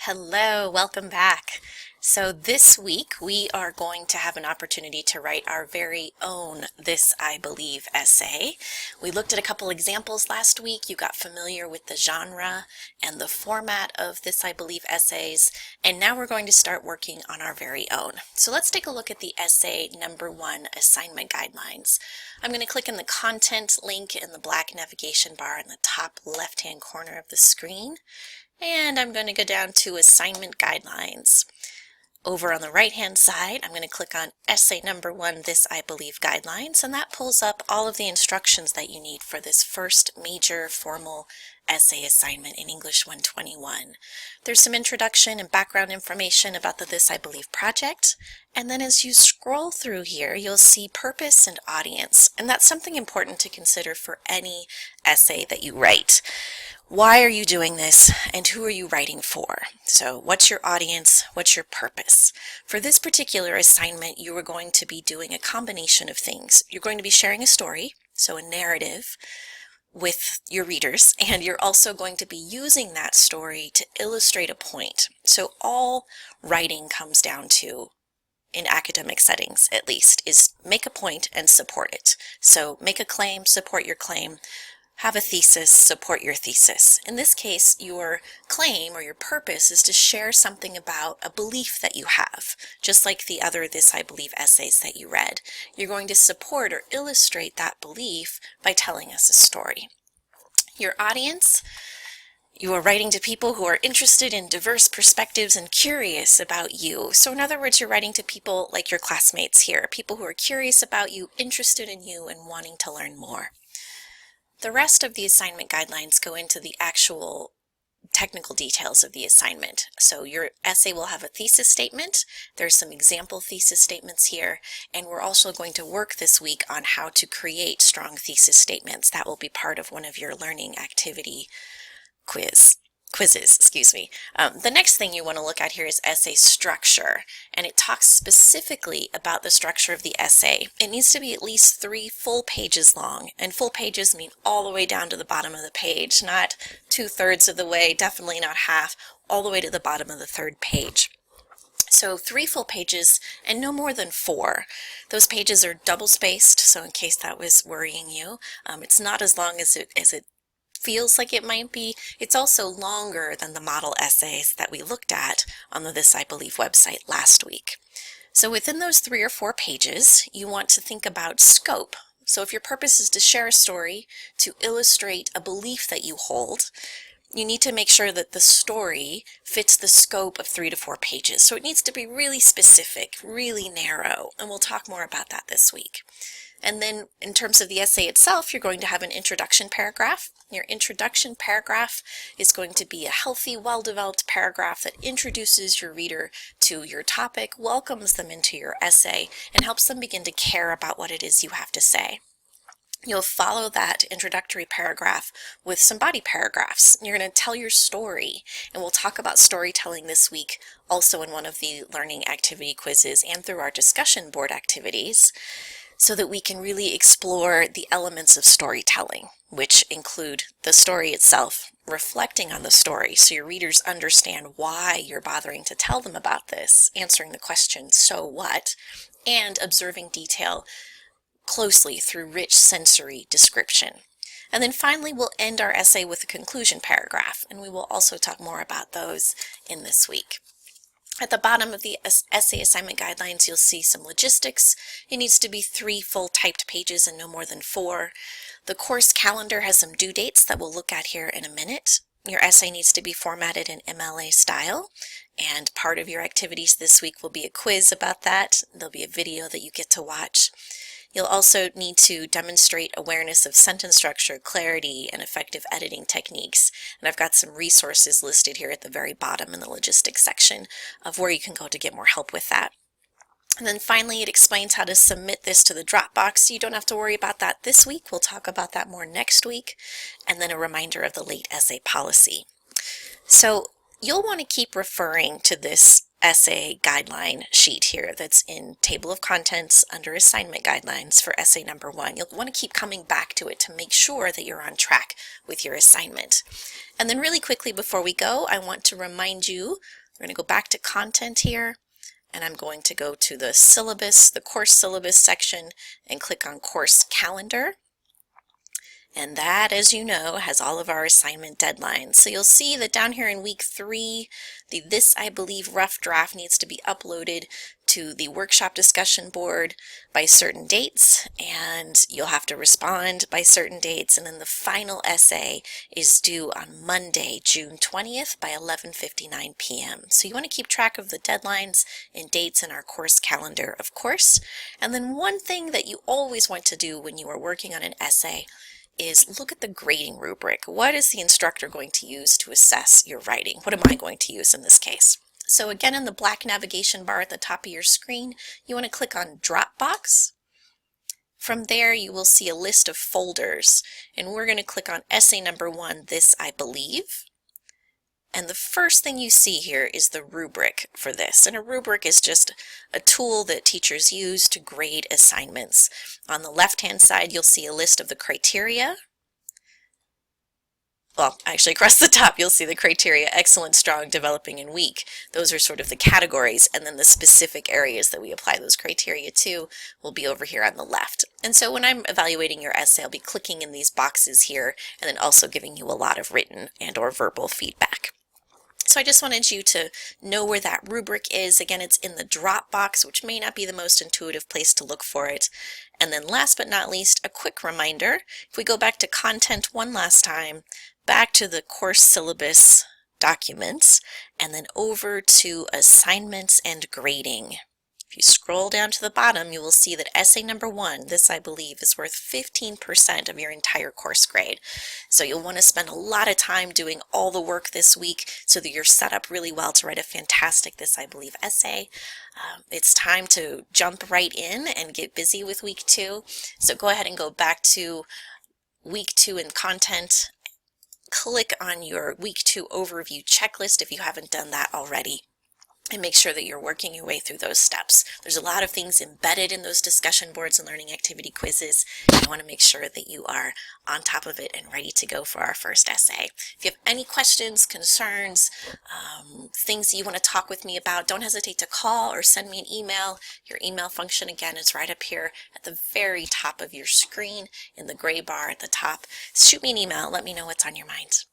Hello, welcome back. So this week we are going to have an opportunity to write our very own This I Believe essay. We looked at a couple examples last week. You got familiar with the genre and the format of This I Believe essays, and now we're going to start working on our very own. So let's take a look at the essay number 1, assignment guidelines. I'm going to click in the content link in the black navigation bar in the top left-hand corner of the screen. And I'm going to go down to assignment guidelines. Over on the right hand side, I'm going to click on essay number 1, This I Believe guidelines, and that pulls up all of the instructions that you need for this first major formal essay assignment in English 121. There's some introduction and background information about the This I Believe project, and then as you scroll through here, you'll see purpose and audience, and that's something important to consider for any essay that you write. Why are you doing this, and who are you writing for? So what's your audience? What's your purpose? For this particular assignment, you are going to be doing a combination of things. You're going to be sharing a story, so a narrative, with your readers, and you're also going to be using that story to illustrate a point. So all writing comes down to, in academic settings at least, is make a point and support it. So make a claim, support your claim. Have a thesis, support your thesis. In this case, your claim or your purpose is to share something about a belief that you have, just like the other This I Believe essays that you read. You're going to support or illustrate that belief by telling us a story. Your audience, you are writing to people who are interested in diverse perspectives and curious about you. So in other words, you're writing to people like your classmates here, people who are curious about you, interested in you, and wanting to learn more. The rest of the assignment guidelines go into the actual technical details of the assignment. So your essay will have a thesis statement. There's some example thesis statements here, and we're also going to work this week on how to create strong thesis statements. That will be part of one of your learning activity quizzes. The next thing you want to look at here is essay structure, and it talks specifically about the structure of the essay. It needs to be at least 3 full pages long, and full pages mean all the way down to the bottom of the page, not 2/3 of the way, definitely not half, all the way to the bottom of the 3rd page. So 3 full pages and no more than 4. Those pages are double spaced, so in case that was worrying you, it's not as long as it feels like it might be. It's also longer than the model essays that we looked at on the This I Believe website last week. So within those 3 or 4 pages, you want to think about scope. So if your purpose is to share a story, to illustrate a belief that you hold, you need to make sure that the story fits the scope of 3 to 4 pages. So it needs to be really specific, really narrow, and we'll talk more about that this week. And then in terms of the essay itself, you're going to have an introduction paragraph. Your introduction paragraph is going to be a healthy, well-developed paragraph that introduces your reader to your topic, welcomes them into your essay, and helps them begin to care about what it is you have to say. You'll follow that introductory paragraph with some body paragraphs. You're going to tell your story, and we'll talk about storytelling this week also in one of the learning activity quizzes and through our discussion board activities, so that we can really explore the elements of storytelling, which include the story itself, reflecting on the story so your readers understand why you're bothering to tell them about this, answering the question, so what, and observing detail closely through rich sensory description. And then finally, we'll end our essay with a conclusion paragraph, and we will also talk more about those in this week. At the bottom of the essay assignment guidelines, you'll see some logistics. It needs to be 3 full typed pages and no more than 4. The course calendar has some due dates that we'll look at here in a minute. Your essay needs to be formatted in MLA style, and part of your activities this week will be a quiz about that. There'll be a video that you get to watch. You'll also need to demonstrate awareness of sentence structure, clarity, and effective editing techniques. And I've got some resources listed here at the very bottom in the logistics section of where you can go to get more help with that. And then finally, it explains how to submit this to the Dropbox. You don't have to worry about that this week. We'll talk about that more next week. And then a reminder of the late essay policy. So you'll want to keep referring to this essay guideline sheet here that's in table of contents under assignment guidelines for essay number 1. You'll want to keep coming back to it to make sure that you're on track with your assignment. And then really quickly before we go, I want to remind you, we're going to go back to content here, and I'm going to go to the syllabus, the course syllabus section, and click on course calendar. And that, as you know, has all of our assignment deadlines. So you'll see that down here in week 3, the This I Believe rough draft needs to be uploaded to the workshop discussion board by certain dates, and you'll have to respond by certain dates. And then the final essay is due on Monday, June 20th by 11:59 p.m. So you want to keep track of the deadlines and dates in our course calendar, of course. And then one thing that you always want to do when you are working on an essay is look at the grading rubric. What is the instructor going to use to assess your writing? What am I going to use in this case? So again, in the black navigation bar at the top of your screen, you want to click on Dropbox. From there, you will see a list of folders, and we're going to click on essay number 1, This I Believe. And the first thing you see here is the rubric for this. And a rubric is just a tool that teachers use to grade assignments. On the left-hand side, you'll see a list of the criteria. Well, actually across the top, you'll see the criteria: excellent, strong, developing, and weak. Those are sort of the categories, and then the specific areas that we apply those criteria to will be over here on the left. And so when I'm evaluating your essay, I'll be clicking in these boxes here, and then also giving you a lot of written and or verbal feedback. So I just wanted you to know where that rubric is. Again, it's in the Dropbox, which may not be the most intuitive place to look for it. And then last but not least, a quick reminder, if we go back to content one last time, back to the course syllabus documents, and then over to assignments and grading. If you scroll down to the bottom, you will see that essay number 1, This I Believe, is worth 15% of your entire course grade. So you'll want to spend a lot of time doing all the work this week so that you're set up really well to write a fantastic This I Believe essay. It's time to jump right in and get busy with week 2. So go ahead and go back to week 2 in content. Click on your week 2 overview checklist if you haven't done that already, and make sure that you're working your way through those steps. There's a lot of things embedded in those discussion boards and learning activity quizzes. I want to make sure that you are on top of it and ready to go for our first essay. If you have any questions, concerns, things that you want to talk with me about, don't hesitate to call or send me an email. Your email function, again, is right up here at the very top of your screen in the gray bar at the top. Shoot me an email. Let me know what's on your mind.